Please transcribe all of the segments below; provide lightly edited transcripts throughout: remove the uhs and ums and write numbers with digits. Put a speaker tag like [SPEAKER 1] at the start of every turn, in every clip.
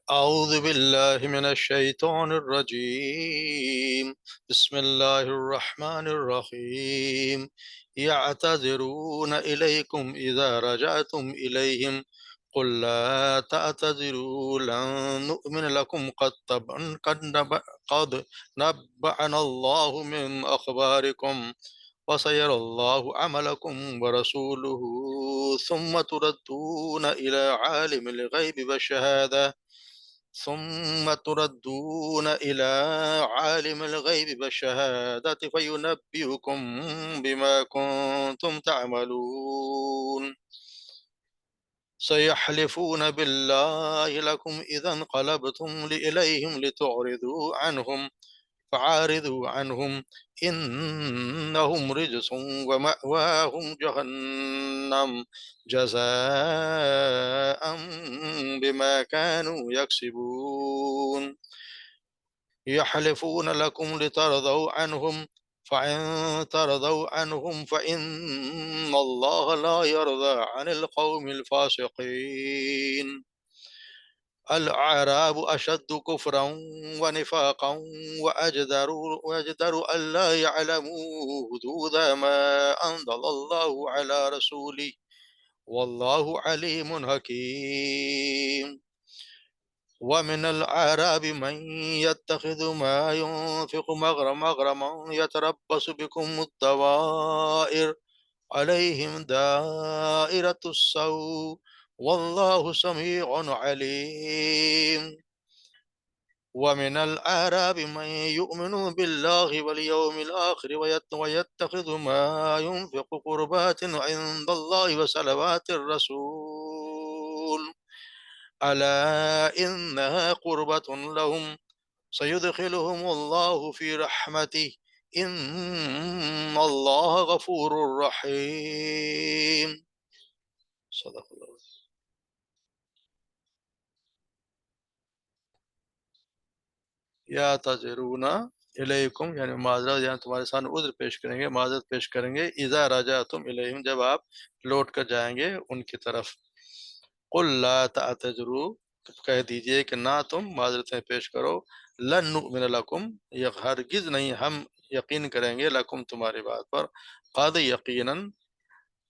[SPEAKER 1] أعوذ بالله من الشيطان الرجيم. بسم الله الرحمن الرحيم. يعتذرون إليكم إذا رجعتم إليهم قل لا تعتذروا لن نؤمن لكم قد نبأنا الله من أخباركم وسيرى الله عملكم ورسوله ثم تردون إلى عالم الغيب والشهادة ثم تردون إلى عالم الغيب والشهادة فينبئكم بما كنتم تعملون. سيحلفون بالله لكم إذا انقلبتم إليهم لتعرضوا عنهم فعارضوا عنهم إنهم رجس ومأواهم جهنم جزاء بما كانوا يكسبون. يحلفون لكم لترضوا عنهم فإن ترضوا عنهم فإن الله لا يرضى عن القوم الفاسقين. الأعراب أشد كفرا ونفاقا وأجدر ألا يعلموا حدود ما أنزل الله على رسوله والله عليم حكيم. ومن الأعراب من يتخذ ما ينفق مغرما يتربص بكم الدوائر عليهم دائرة السوء والله سميع عليم. ومن الأعراب من يؤمن بالله واليوم الآخر ويتخذ ما ينفق قربات عند الله وصلوات الرسول ألا إنها قربة لهم سيدخلهم الله في رحمته إن الله غفور رحيم. صدق اللہ. یا تجرون الیکم یعنی معذرت یعنی تمہارے سامنے عذر پیش کریں گے، معذرت پیش کریں گے، اذا رجعتم الیہم جب آپ لوٹ کر جائیں گے ان کی طرف. قل لا تعتذروا کہہ دیجئے کہ نہ تم معذرتیں پیش کرو، لن نؤمن لکم ہرگز نہیں ہم یقین کریں گے، لکم تمہاری بات پر، قد یقیناً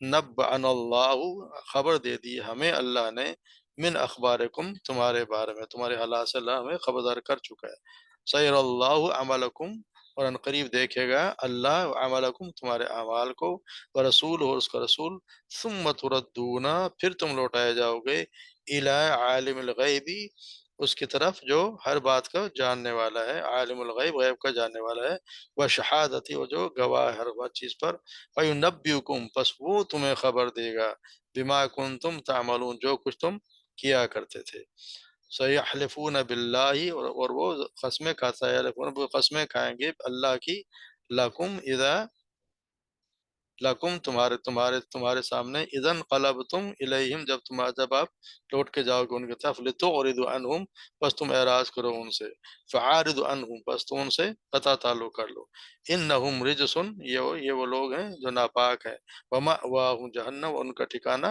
[SPEAKER 1] نبأنا اللہ خبر دے دی ہمیں اللہ نے، من اخبارکم تمہارے بارے میں، تمہارے حالات سے اللہ ہمیں خبردار کر چکا ہے. سیر اللہ عملکم اور ان قریب دیکھے گا اللہ عملکم تمہارے اعمال کو، ورسول اور اس کا رسول، ثم تردون پھر تم لوٹائے جاؤ گے، الی عالم الغیبی اس کی طرف جو ہر بات کا جاننے والا ہے، عالم الغیب غیب کا جاننے والا ہے، وہ شہادتی وہ جو گواہ ہے ہر بات چیز پر، فَيُنَبِّئُكُمْ پس وہ تمہیں خبر دے گا، بما کنتم تعملون جو کچھ تم کیا کرتے تھے. سَيَحْلِفُونَ بِاللَّهِ اور وہ قسمیں کھاتا ہے، وہ قسمیں کھائیں گے اللہ کی، لَكُمْ اذا لکم تمہارے سامنے، اذن قلبتم الیہم جب آپ لوٹ کے جاؤ گے ان کی طرف، لتعرضوا عنہم بس تم اعراض کرو ان سے، فعارضوا عنہم بس تم ان سے قطع تعلق کر لو، انہم رجس یہ وہ لوگ ہیں جو ناپاک ہیں، ومأواہم جہنم ان کا ٹھکانہ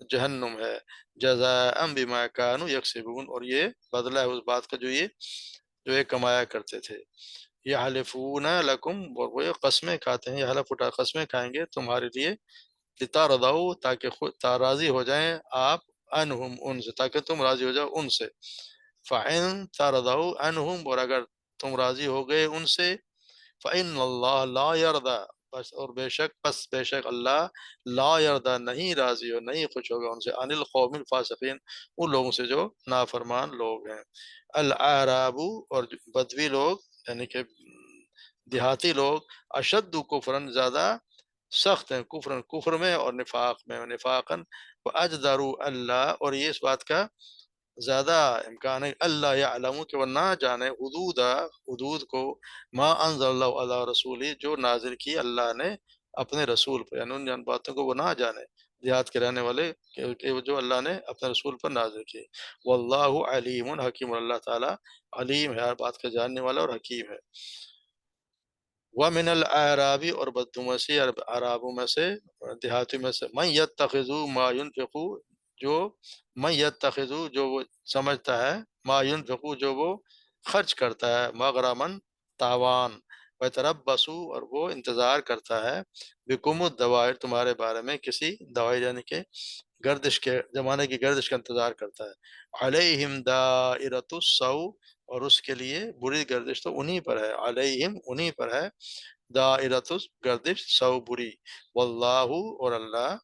[SPEAKER 1] جہنم ہے، جزاء بما کانوا یکسبون اور یہ بدلہ ہے اس بات کا جو یہ کمایا کرتے تھے. یحلفون لکم اور وہ قسمیں کھاتے ہیں، یہ حلف اٹھا قسمیں کھائیں گے تمہارے لیے، لترضوا تاکہ خود راضی ہو جائیں آپ، عنہم ان سے تاکہ تم راضی ہو جاؤ ان سے، فَإِن ترضوا عنہم اور اگر تم راضی ہو گئے ان سے، فَإِنَّ اللَّهَ لَا يَرْضَى بس اور بے شک اللہ لا یردا نہیں راضی ہو نہیں خوش ہوگا ان سے، عن القوم الفاسقین ان لوگوں سے جو نافرمان لوگ ہیں. الاعراب اور بدوی لوگ یعنی کہ دیہاتی لوگ، اشد کفرن زیادہ سخت ہیں، کفر میں اور نفاق میں، نفاقن و اجدروا اللہ اور یہ اس بات کا زیادہ امکان ہے اللہ یعلم کہ وہ نہ جانے حدود کو، ما انزل اللہ علی رسولی جو نازل کی اللہ نے اپنے رسول پر، یعنی ان باتوں کو وہ نہ جانے دیہات کے رہنے والے کہ جو اللہ نے اپنے رسول پر نازل کی. واللہ علیم حکیم اللہ تعالیٰ علیم ہے ہر بات کا جاننے والا اور حکیم ہے. وَمِنَ الْأَعْرَابِ اور بدووں میں سے عربوں میں سے دیہاتیوں میں سے، مَن يَتَّخِذُ مَا يُنْفِقُ جو मैं यत्तखिज़ु जो वो समझता है, मा युनफ़िक़ु जो वो खर्च करता है, मग़रमन तावान, वयतरब्बसु और वो इंतज़ार करता है, बिकुमुद दवाइर तुम्हारे बारे में किसी दवाई यानी कि गर्दिश के ज़माने की गर्दिश का इंतज़ार करता है। अलैहिम दाइरतुस सऊ और उसके लिए बुरी गर्दिश तो उन्हीं पर है, अलैहिम उन्हीं पर है, दाइरतुस गर्दिश सऊ बुरी, वल्लाहु और अल्लाह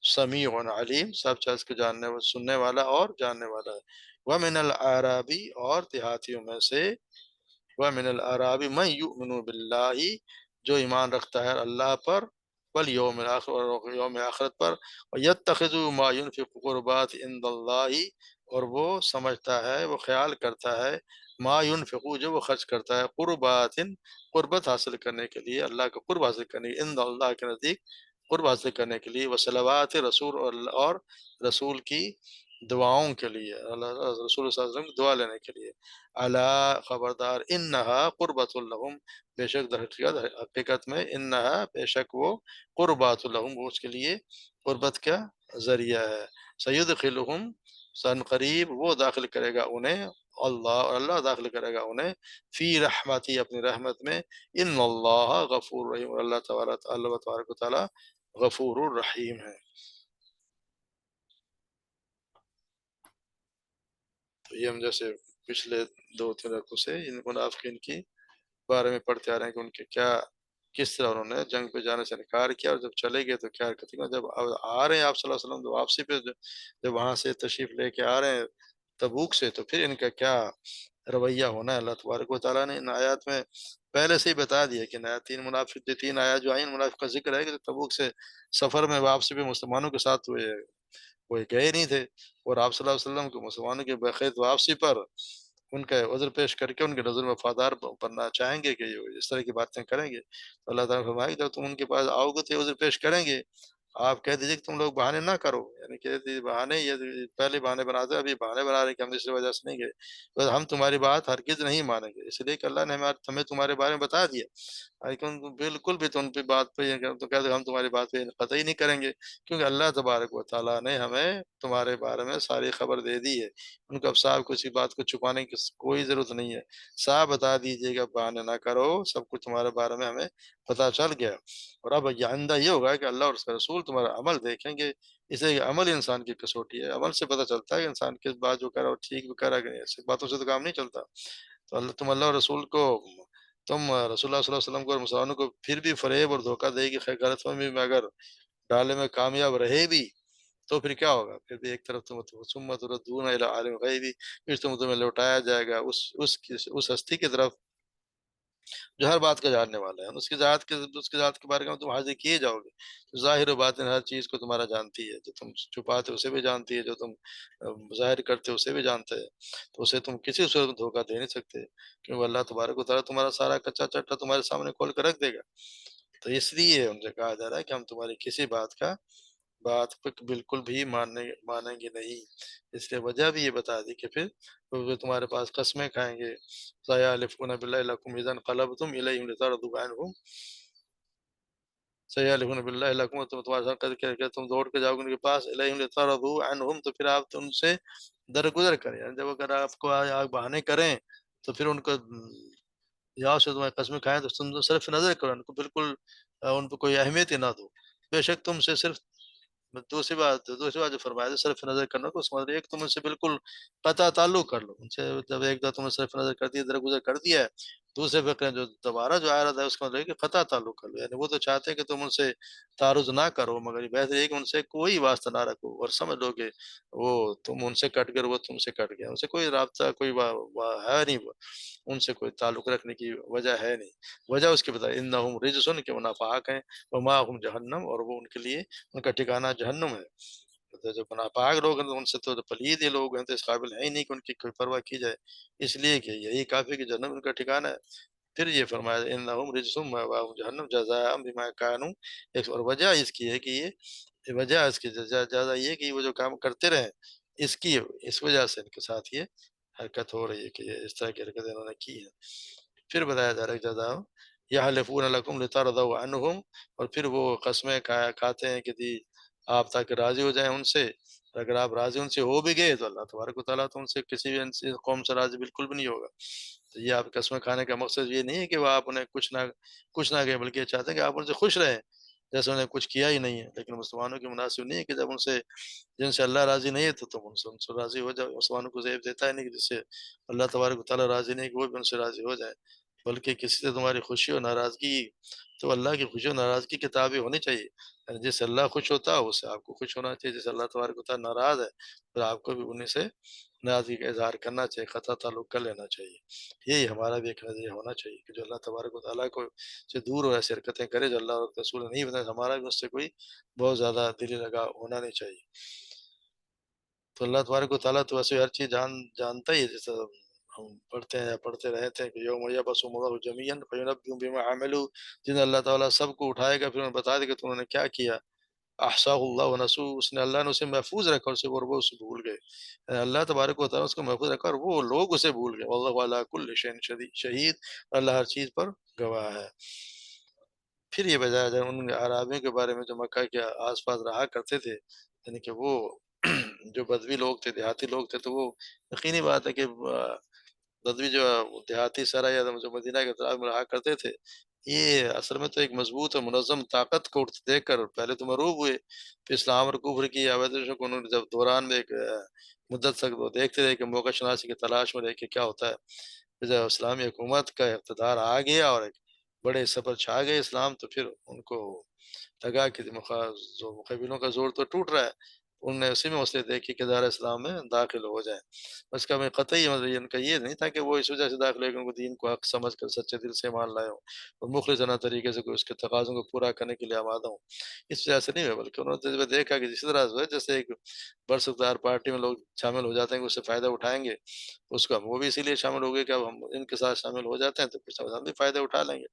[SPEAKER 1] समीउन अलीम सब चीज़ को जानने सुनने वाला और जानने वाला है। व मिनल आराबी और देहातियों में से व मिनल आराबी मैं युमिनु बिल्लाहि जो ईमान रखता है अल्लाह पर वल यौमिल आखिर और यौम आखिरत पर और यत्तखिज़ु मा युनफ़िक़ु क़ुरबात इंदल्लाहि और वो समझता है वो ख्याल करता है मा युनफ़िक़ु जो वो खर्च करता है क़ुरबातिन क़ुरबत हासिल करने के लिए अल्लाह का क़ुर्ब हासिल करने इंदल्लाह के नज़दीक क़ुर्ब हासिल करने के लिए व सलवात रसूल और रसूल की दुआओं के लिए अल्लाह रसूल सल्लल्लाहु अलैहि वसल्लम की दुआ लेने के लिए अला खबरदार इन्नहा कुर्बतुल लहुम बेशक दर हकीकत हकीकत में इन्नहा बेशक वो कुर्बातुल लहुम वो उसके लिए कुर्बत का जरिया है सयुदखिलुहुम सन करीब वो दाखिल करेगा उन्हें अल्लाह और अल्लाह दाखिल करेगा उन्हें फी रहमती अपनी रहमत में इन्नल्लाह गफूर रहीम और अल्लाह तबारक व तआला गफूरुर रहीम है। तो ये हम जैसे पिछले 2-3 रकू से इन मुनाफिकीन की बारे में पढ़ते आ रहे हैं कि उनके क्या किस तरह उन्होंने जंग पे जाने से इनकार किया और जब चले गए तो क्या हरकतें की। जब अब आ रहे हैं आप सल्लल्लाहु अलैहि वसल्लम तो वापसी पे जब वहां से तशरीफ लेके आ रहे हैं तबूक से तो फिर इनका क्या रवैया होना है अल्लाह तबारक व तआला ने इन आयत में पहले से ही बता दिया कि नया तीन आयत जो आई मुनाफिक का जिक्र है कि तबूक से सफर में वापसी पे मुसलमानों के साथ हुए कोई गए नहीं थे और आप सल्लल्लाहु अलैहि वसल्लम को मुसलमानों की बखैर वापसी पर उनका उज़्र पेश करके उनकी नज़र में वफ़ादार बनना चाहेंगे कि ये इस तरह की बातें करेंगे। तो अल्लाह ताला ने फरमाया कि जब तुम उनके पास आओगे तो ये उज़्र पेश करेंगे। आप कह दीजिए कि तुम लोग बहाने ना करो, यानी कह दीजिए बहाने ये पहले बहाने बनाते हैं, अभी बहाने बना रहे हैं कि हम इस वजह से नहीं गए। तो हम तुम्हारी बात हरगिज़ नहीं मानेंगे, इसलिए कि अल्लाह ने हमें तुम्हारे बारे में बता दिया। लेकिन बिल्कुल भी तुम पे बात पे तो कहते हम तुम्हारी बात पे कतई नहीं करेंगे क्योंकि अल्लाह तबारक व तआला ने हमें तुम्हारे बारे में सारी खबर दे दी है। उनको अब साहब किसी बात को छुपाने की कोई ज़रूरत नहीं है। साफ बता दीजिएगा बहाने ना करो, सब कुछ तुम्हारे बारे में हमें पता चल गया। और अब ये आइंदा ये होगा कि अल्लाह और उसका रसूल तुम्हारा अमल देखेंगे। इसलिए अमल इंसान की कसौटी है। अमल से पता चलता है कि इंसान किस बात जो कर रहा है वो ठीक भी कर रहा है कि नहीं। ऐसी बातों से तो काम नहीं चलता। तो अल्लाह और रसूल को तुम रसूलुल्लाह सल्लल्लाहु अलैहि वसल्लम को और मुसलमानों को फिर भी फ़रेब और धोखा देगी गलतफ़हमी में अगर डालने में कामयाब रहे भी तो फिर क्या होगा? फिर भी एक तरफ सुम्मा तुरद्दूना इला आलिमिल ग़ैबी फिर तुम्हें लौटाया जाएगा उस हस्ती की तरफ जो हर बात का जानने वाला है। उसकी ज़ात के बारे में तुम हाज़िर किए जाओगे। तो ज़ाहिर व बातिन हर चीज़ को तुम्हारा जानती है। जो तुम छुपाते हो उसे भी जानती है, जो तुम ज़ाहिर करते हो उसे भी जानता है। तो उसे तुम किसी सूरत में धोखा दे नहीं सकते क्योंकि अल्लाह तबारक व तआला तुम्हारा सारा कच्चा चट्टा तुम्हारे सामने खोल के रख देगा। तो इसलिए उनसे कहा जा रहा है कि हम तुम्हारी किसी बात पे बिल्कुल भी मानेंगे नहीं। इसलिए वजह भी ये बता दी कि फिर वो तुम्हारे पास कस्में खाएँगे। सयहलिफ़ून बिल्लाहि लकुम इज़ा इनक़लबतुम इलैहिम लितरदू अन्हुम सयहलिफ़ून बिल्लाहि लकुम तुम तुम्हारे साथ करके तुम दौड़ के जाओगे उनके पास इलैहिम लितरदू अन्हुम तो फिर आप तो उनसे दरगुज़र करें। यानी जब अगर आपको आप बहाने करें तो फिर उनको यहाँ से तुम्हारी कस्में खाएँ तो तुम तो सिर्फ़ नज़र करो उनको बिल्कुल उन पे कोई अहमियत ही ना दो। बेशक तुमसे सिर्फ़ दूसरी बात जो फरमाया था सिर्फ नज़र करना को उसका मतलब ये है कि तुम उनसे बिल्कुल कता ताल्लुक कर लो। उनसे जब एक दफ़ा तुमने सिर्फ नज़र कर दी, दरगुज़र कर दिया है, दूसरे फ़िक़्र जो दोबारा जो आ रहा था उसका मतलब है कि कता ताल्लुक कर लो। यानी वो तो चाहते हैं कि तुम उनसे तारुज़ ना करो मगर ये बेहतर है कि उनसे कोई वास्ता ना रखो और समझ लो कि वो तुम उनसे कट गए, वो तुमसे कट गया। उनसे कोई राब्ता कोई वा वा है नहीं वो, उनसे कोई ताल्लुक रखने की वजह है नहीं। वजह उसकी बताई इन्नहुम रिजसुन कि वो नापाक हैं, व माअहुम जहन्नम और वो उनके लिए उनका ठिकाना जहन्नुम है। तो जो नापाक लोग हैं तो उनसे तो पलीद ये लोग हैं तो इस काबिल है ही नहीं कि उनकी कोई परवाह की जाए। इसलिए कि यही काफ़ी कि जन्नत उनका ठिकाना है। फिर ये फरमाया इन्नहुम रिजसुम मअवाहुम जहन्नम जज़ाअम बिमा कानू एक और वजह इसकी है कि ये वजह इसकी ज़्यादा ये है कि वो जो काम करते रहे इसकी इस वजह से इनके साथ ये हरकत हो रही है कि ये इस तरह की हरकत इन्होंने की है। फिर बताया जा रहा है जज़ाअ यहलिफून लकुम लितरदऊ अन्हुम और फिर वो कस्में खाते हैं कि आप ताकि राज़ी हो जाएँ उनसे अगर आप राज़ी उनसे हो भी गए तो अल्लाह तबारक व तआला तो उनसे किसी भी इंस कौम से राज़ी बिल्कुल भी नहीं होगा। तो ये आप कसमें खाने का मकसद ये नहीं है कि वो आप उन्हें कुछ ना कहें, बल्कि ये चाहते हैं कि आप उनसे खुश रहें, जैसे उन्हें कुछ किया ही नहीं है। लेकिन मुसलमानों की मुनासिब नहीं है कि जब उनसे जिनसे अल्लाह राज़ी नहीं है तो तुम उनसे उनसे राज़ी हो जाओ। मुसलमानों को ज़ेब देता है नहीं कि जिससे अल्लाह तबारक व तआला राज़ी नहीं है कि वो भी उनसे राज़ी हो जाए। बल्कि किसी से तुम्हारी खुशी और नाराज़गी तो अल्लाह की खुशी और नाराज़गी की ताबे होनी चाहिए। जिससे अल्लाह खुश होता है उससे आपको खुश होना चाहिए, जिससे अल्लाह तबारक व तआला नाराज़ है तो आपको भी उन्हीं से नाराज़गी का इज़हार करना चाहिए, क़ता ताल्लुक़ कर लेना चाहिए। यही हमारा भी एक नज़रिया होना चाहिए कि जो अल्लाह तबारक व तआला को से दूर हो ऐसी हरकतें करे जो अल्लाह और रसूल ने नहीं बताई, हमारा भी उससे कोई बहुत ज़्यादा दिली लगाव होना नहीं चाहिए। तो अल्लाह तबारक व तआला तो वैसे हर चीज़ जानता ही है, जैसे हम पढ़ते हैं या पढ़ते रहते हैं कि यौम यबअसुल्लाहु जमीअन फयुनब्बिउहुम बिमा अमिलू, जिस दिन अल्लाह ताला सबको उठाएगा फिर उन्हें बता देगा कि तुमने क्या किया। अहसाहुल्लाहु व नसूहु, उसने अल्लाह ने उसे महफूज़ रखा उसे और वो उसे भूल गए। अल्लाह तबारक व तआला उसको महफूज़ रखा और वो लोग उसे भूल गए। वल्लाहु अला कुल्लि शैइन शहीद, अल्लाह हर चीज़ पर गवाह है। फिर ये बताया जाए उन अराबियों के बारे में जो मक्का के आस-पास रहा करते थे, यानी कि वो जो बदवी लोग थे, देहाती लोग थे, तो वो यकीनी बात है कि बदवी जो देहाती सराय या जो मदीना के अतराफ में रहा करते थे, ये असल में तो एक मजबूत और मुनज़्ज़म ताकत को उठते देखकर पहले तो मरूब हुए, फिर इस्लाम और कुफ्र की आवेदनों को उन्होंने जब दौरान में एक मुद्दत तक वो देखते रहे कि मौका शनासी की तलाश में रहे कि क्या होता है। फिर जब इस्लामी हुकूमत का इक़्तिदार आ गया और एक बड़े हिस्से पर छा गए इस्लाम, तो फिर उनको लगा कि जो कबीलों का ज़ोर तो टूट रहा है, उनने उसी में मसले देखे कि दायरा इस्लाम में दाखिल हो जाएँ। इसका मैं कतई मतलब ये उनका ये नहीं था कि वो इस वजह से दाखिल हुए कि उनको दीन को हक़ समझ कर सच्चे दिल से ईमान लाए हों और मुख़लिसाना तरीके से कोई उसके तकाज़ों को पूरा करने के लिए आमादा हों। इस वजह से नहीं हुआ, बल्कि उन्होंने जब देखा कि जिस तरह से जैसे एक बरसुकदार पार्टी में लोग शामिल हो जाते हैं कि उससे फ़ायदा उठाएँगे, उसको हम वो भी इसीलिए शामिल हो गए कि अब हम इनके साथ शामिल हो जाते हैं तो फिर शायद हम भी फ़ायदा उठा लेंगे।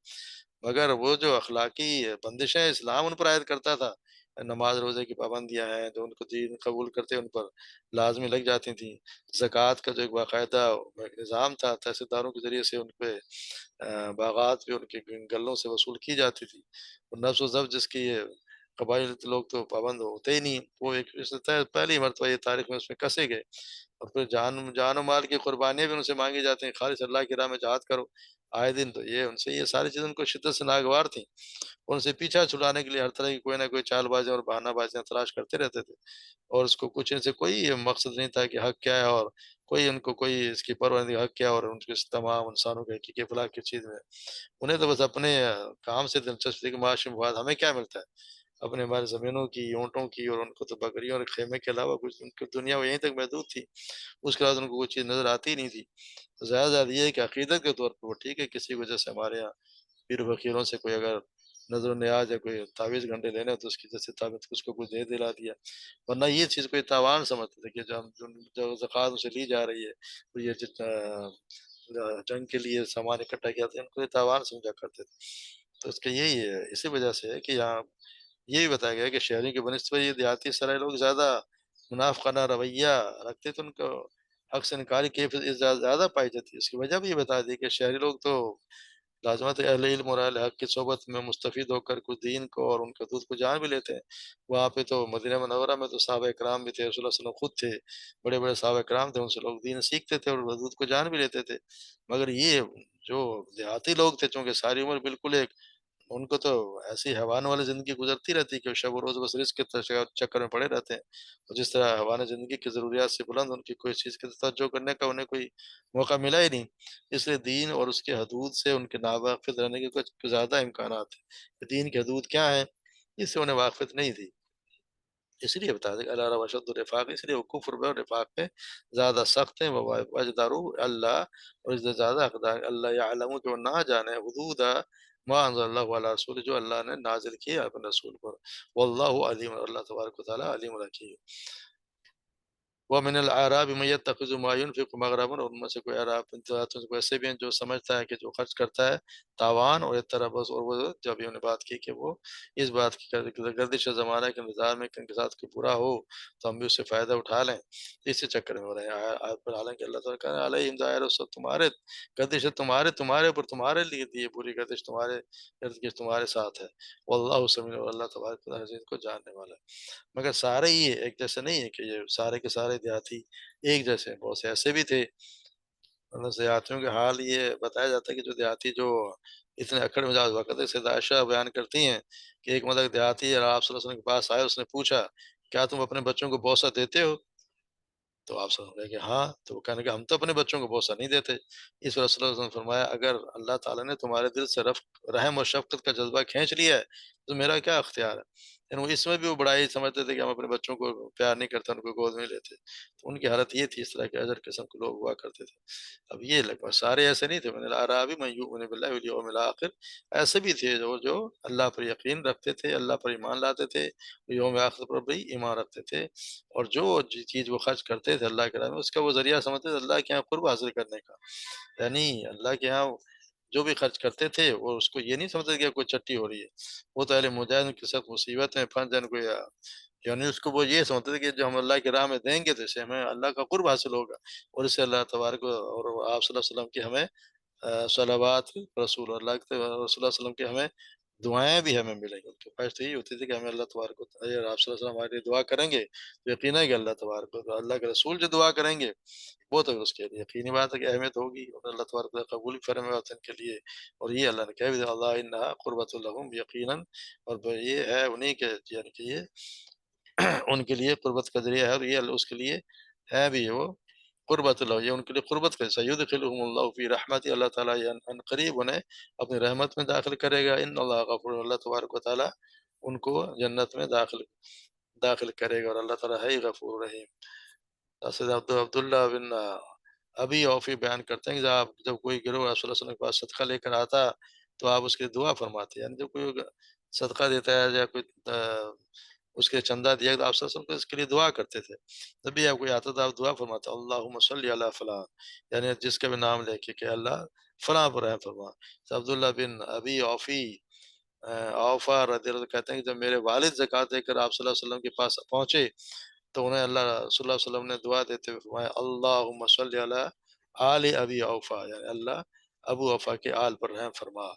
[SPEAKER 1] मगर वो जो अखलाकी बंदिशें इस्लाम उन पर आयद करता था, नमाज रोज़े की पाबंदियाँ हैं, जो उनको दीन कबूल करते उन पर लाज़मी लग जाती थीं। ज़कात का जो एक बाकायदा निज़ाम था, तहसीलदारों के ज़रिए से उन पे बागात भी उनके गल्लों से वसूल की जाती थी। और नफ्स व ज़ब्त जिसकी ये कबाइल के लोग तो पाबंद होते ही नहीं, वो एक इससे पहली मर्तबा ये तारीख़ में उसमें कसे गए। और फिर जान और माल की कुर्बानियाँ भी उनसे माँगी जाती हैं, खालिस अल्लाह की राह में जिहाद करो। आए दिन तो ये उनसे ये सारी चीज़ें उनको शिद्दत से नागवार थीं। उनसे पीछा छुड़ाने के लिए हर तरह की कोई न कोई चालबाज़ियाँ और बहानाबाज़ियाँ तलाश करते रहते थे। और उसको कुछ इनसे कोई ये मकसद नहीं था कि हक़ क्या है और कोई उनको कोई इसकी परवाह नहीं, हक़ क्या है और उनके तमाम इंसानों के हक़ीक़ फलाह किस चीज़ में है। उन्हें तो बस अपने काम से दिलचस्पी थी कि माश में मवाद हमें क्या मिलता है? अपने हमारी ज़मीनों की, ऊँटों की और उनको तो बकरियों और ख़ैमे के अलावा कुछ उनकी दुनिया वो यहीं तक महदूद थी। उसके बाद उनको कोई चीज़ नज़र आती ही नहीं थी। तो ज़्यादा से ज़्यादा ये है कि अक़ीदत के तौर पे वो ठीक है, किसी वजह से हमारे यहाँ पीर-फ़कीरों से कोई अगर नज़र-ओ-नियाज़ या कोई तावीज़ गंढे लेने हो तो उसकी जैसे ताबीज़ उसको कुछ दे दिला दिया। वरना ये चीज़ कोई तावान समझते थे कि जो ज़कात उनसे ली जा रही है, तो ये जंग के लिए सामान इकट्ठा किया था, इनको ये तावान समझा करते थे। तो इसका यही है, इसी वजह से है कि यहाँ ये भी बताया गया है कि शहरियों की बनिस्बत ये देहाती सराय लोग ज़्यादा मुनाफ़िक़ाना रवैया रखते तो उनको हक़ से इनकार की कैफ़ियत ज़्यादा पाई जाती है। इसकी वजह भी ये बता दी कि शहरी लोग तो लाज़िमत है अहले इल्म और अहले हक़ की सोहबत में मुस्तफ़ीद होकर कुछ दीन को और उनके हदूद को जान भी लेते हैं। वहाँ पे तो मदीना मुनव्वरा में तो सहाबा इकराम भी थे, रसूलुल्लाह सल्लल्लाहु अलैहि वसल्लम खुद थे, बड़े-बड़े सहाबा इकराम थे, उनसे लोग दीन सीखते थे और हदूद को जान भी लेते थे। मगर ये जो देहाती लोग थे, चूँकि सारी उम्र बिल्कुल एक उनको तो ऐसी हैवान वाली ज़िंदगी गुज़रती रहती है कि शब-ओ-रोज़ बस रिज़्क के चक्कर में पड़े रहते हैं। और जिस तरह हैवान ज़िंदगी की ज़रूरियात से बुलंद उनकी कोई चीज़ की तवज्जो करने का उन्हें कोई मौका मिला ही नहीं। इसलिए दीन और उसके हदूद से उनके नावाकिफ़ रहने के कुछ ज़्यादा इम्कानात हैं। कि दीन की हदूद क्या हैं, इससे उन्हें वाक़फ़ियत नहीं थी। इसलिए बता दें अला रवा अशद्दु रिफ़ाक़, इसलिए वो कुफ़्र में और निफ़ाक़ में ज़्यादा सख़्त हैं। व अजदरू अल्लाह, और इससे ज़्यादा हक़दार अल्ला यअलमू, कि वो ना जाने हुदूद मा अंज़लल्लाहु अला रसूलिही, जो अल्लाह ने नाज़िल किया अपने रसूल पर। वल्लाहु अलीम, और अल्लाह तबारक व तआला अलीमुल हकीम। व मिनल अराबि मन यत्तखिज़ु मा युनफ़िक़ु मग़रमन, और उनमें से कोई अरब जातों से ऐसे भी हैं जो समझता है कि जो खर्च करता है तावान, और यतरबस, और वो जो अभी हमने बात की कि वो इस बात की गर्दिश ज़माना के इंतज़ार में कि इनके साथ कोई बुरा हो तो हम भी उससे फ़ायदा उठा लें, इसी चक्कर में हो रहे हैं। पर हालाँकि अल्लाह ताला कह रहा है अलैहिम दायरतुस सब तुम्हारे गर्दिश है, तुम्हारे तुम्हारे ऊपर तुम्हारे लिए दी है, पूरी गर्दिश तुम्हारे इर्द-गिर्द तुम्हारे साथ है। वल्लाहु समीउन, और अल्लाह तबारक व तआला हर चीज़ को जानने वाला है। मगर सारे ही एक जैसे नहीं है कि ये सारे के सारे देहाती एक जैसे हैं, बहुत से ऐसे भी थे। मतलब देहातियों का हाल ये बताया जाता है कि जो देहाती जो इतने अक्कड़ मिजाज हुआ करते, सैयदा आयशा बयान करती हैं कि एक मतलब देहाती आप सल्लल्लाहु अलैहि वसल्लम के पास आए, उसने पूछा, "क्या तुम अपने बच्चों को बोसा देते हो?" तो आप सब कहे कि हाँ, तो वो कहने लगे हम तो अपने बच्चों को बोसा नहीं देते। इस पर रसूलुल्लाह सल्लल्लाहु अलैहि वसल्लम ने फरमाया, अगर अल्लाह ताला ने तुम्हारे दिल से रहम और शफ़क़त का जज़्बा खींच लिया है, तो मेरा क्या इख्तियार है? यानी वो इसमें भी वो बड़ा ही समझते थे कि हम अपने बच्चों को प्यार नहीं करते, उनको गोद में नहीं लेते। तो उनकी हालत ये थी, इस तरह के अजर किस्म के लोग हुआ करते थे। अब ये लगभग सारे ऐसे नहीं थे, मिनल अराबी मन युमिनु बिल्लाहि वल यौमिल आखिर, ऐसे भी थे जो जो अल्लाह पर यकीन रखते थे, अल्लाह पर ईमान लाते थे, यौम आखिर पर भी ईमान रखते थे, और जो चीज़ वो खर्च करते थे अल्लाह के राह में, उसका वो ज़रिया समझते थे अल्लाह के यहाँ कुर्ब हासिल करने का। यानी अल्लाह के यहाँ जो भी खर्च करते थे, वो उसको ये नहीं समझते कि कोई चट्टी हो रही है। वो तो अहले मुजाहिदीन के साथ मुसीबत में फँस जाए कोई, यानी उसको वो ये समझते थे कि जो हम अल्लाह की राह में देंगे तो इससे हमें अल्लाह का कुर्ब हासिल होगा, और इससे अल्लाह तबारक और आप सल्लल्लाहु अलैहि वसल्लम की हमें सलावात रसूल अल्लाह के रसूलुल्लाह सल्लल्लाहु अलैहि वसल्लम की हमें दुआएँ भी हमें मिलेंगी। उनकी ख़्वाहिश तो यही होती थी कि हमें अल्लाह तबारक व तआला, अगर आप सल्लल्लाहु अलैहि वसल्लम हमारे लिए दुआ करेंगे, तो यकीन है कि अल्लाह तबारक व तआला, अल्लाह के रसूल जो दुआ करेंगे, वो तो उसके लिए यकीनी बात है कि अहमियत होगी, और अल्लाह तबारक व तआला कबूल भी फरमाएगा उनके लिए। और ये अल्लाह ने कह भी दिया, अल्लाह इन्नहा क़ुर्बतुल लहुम यकीनन, और ये है उन्हीं के, यानी कि ये उनके लिए कुर्बत का ज़रिया है, और ये उसके लिए है भी वो कुर्बत लो, ये उनके लिए कुर्बत का सयुदखिलुहुमुल्लाहु फ़ी रहमतिही, अल्लाह ताला ये अनकरीब उन्हें अपनी रहमत में दाखिल करेगा। इन्नल्लाह गफ़ूरुर, अल्लाह तबारक व तआला उनको जन्नत में दाखिल दाखिल करेगा, और अल्लाह ताला है ही गफ़ूर रहीम। सैयद अब्दुल्लाह बिन अबी औफ़ी बयान करते हैं कि जब कोई गिरोह रसूल सल्लल्लाहु अलैहि वसल्लम के पास सदका लेकर आता, तो आप उसकी दुआ फरमाते, यानी जब कोई सदका देता है या कोई उसके चंदा दिया, तो आप सल्लल्लाहु अलैहि वसल्लम इसके लिए दुआ करते थे। जब भी आप कोई आता था, आप दुआ फरमाते, अल्लाहुम्मा सल्लि अला फलां, यानी जिसका भी नाम लेके कि अल्लाह फलां पर रहम फरमा। तो अब्दुल्लाह बिन अबी औफ़ी औफ़ा रज़ियल्लाहु अन्हु कहते हैं कि जब मेरे वालिद ज़कात देकर आप सल्लल्लाहु अलैहि वसल्लम के पास पहुँचे, तो उन्हें अल्लाह सल्लल्लाहु अलैहि वसल्लम ने दुआ देते हुए फरमाया, अल्लाहुम्मा सल्लि अला आलि अबी औफ़ा, यानी अल्लाह अबू औफ़ा के आल पर रहम फरमा।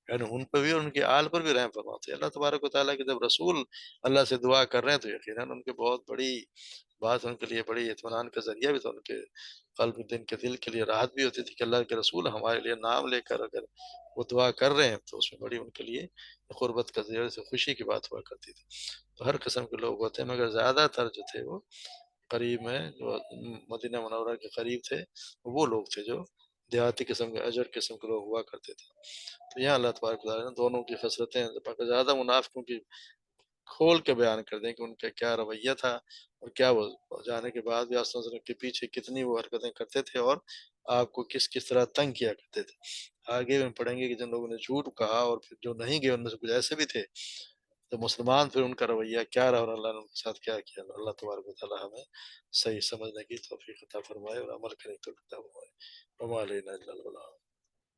[SPEAKER 1] यानी उन पे भी और उनके आल पर भी रहम फरमा। तो अल्लाह तबारक व तआला के जब रसूल अल्लाह से दुआ कर रहे हैं, तो यकीनन उनके बहुत बड़ी बात, उनके लिए बड़ी इत्मीनान का ज़रिया भी था, उनके क़ल्ब दिन के दिल के लिए राहत भी होती थी कि अल्लाह के रसूल हमारे लिए नाम लेकर अगर वो दुआ कर रहे हैं, तो उसमें बड़ी उनके लिए क़ुर्बत का ज़रिया से खुशी की बात हुआ करती थी। तो हर किस्म के लोग होते हैं, मगर ज़्यादातर जो थे वो करीब में जो मदीना मुनव्वरा के करीब थे, वो लोग थे जो देहाती किस्म के अजर किस्म के लोग हुआ करते थे। तो यहाँ अल्लाह तबारक व तआला ने दोनों की ख़सलतें ज़्यादा मुनाफ़िकों की खोल के बयान कर दें कि उनका क्या रवैया था, और क्या वो जाने के बाद भी आप समझ रहे हैं कि पीछे कितनी वो हरकतें करते थे, और आपको किस-किस तरह तंग किया करते थे। आगे हम पढ़ेंगे कि जिन लोगों ने झूठ कहा और फिर जो नहीं गए, उनमें से कुछ ऐसे भी थे, तो मुसलमान फिर उनका रवैया क्या रहा और अल्लाह ने उनके साथ क्या किया। अल्लाह तबारक व तआला हमें सही समझने की तौफ़ीक़ अता फ़रमाए और अमल करने की तौफ़ीक़ अता फ़रमाए। वमा अलैना इल्लल बलाग।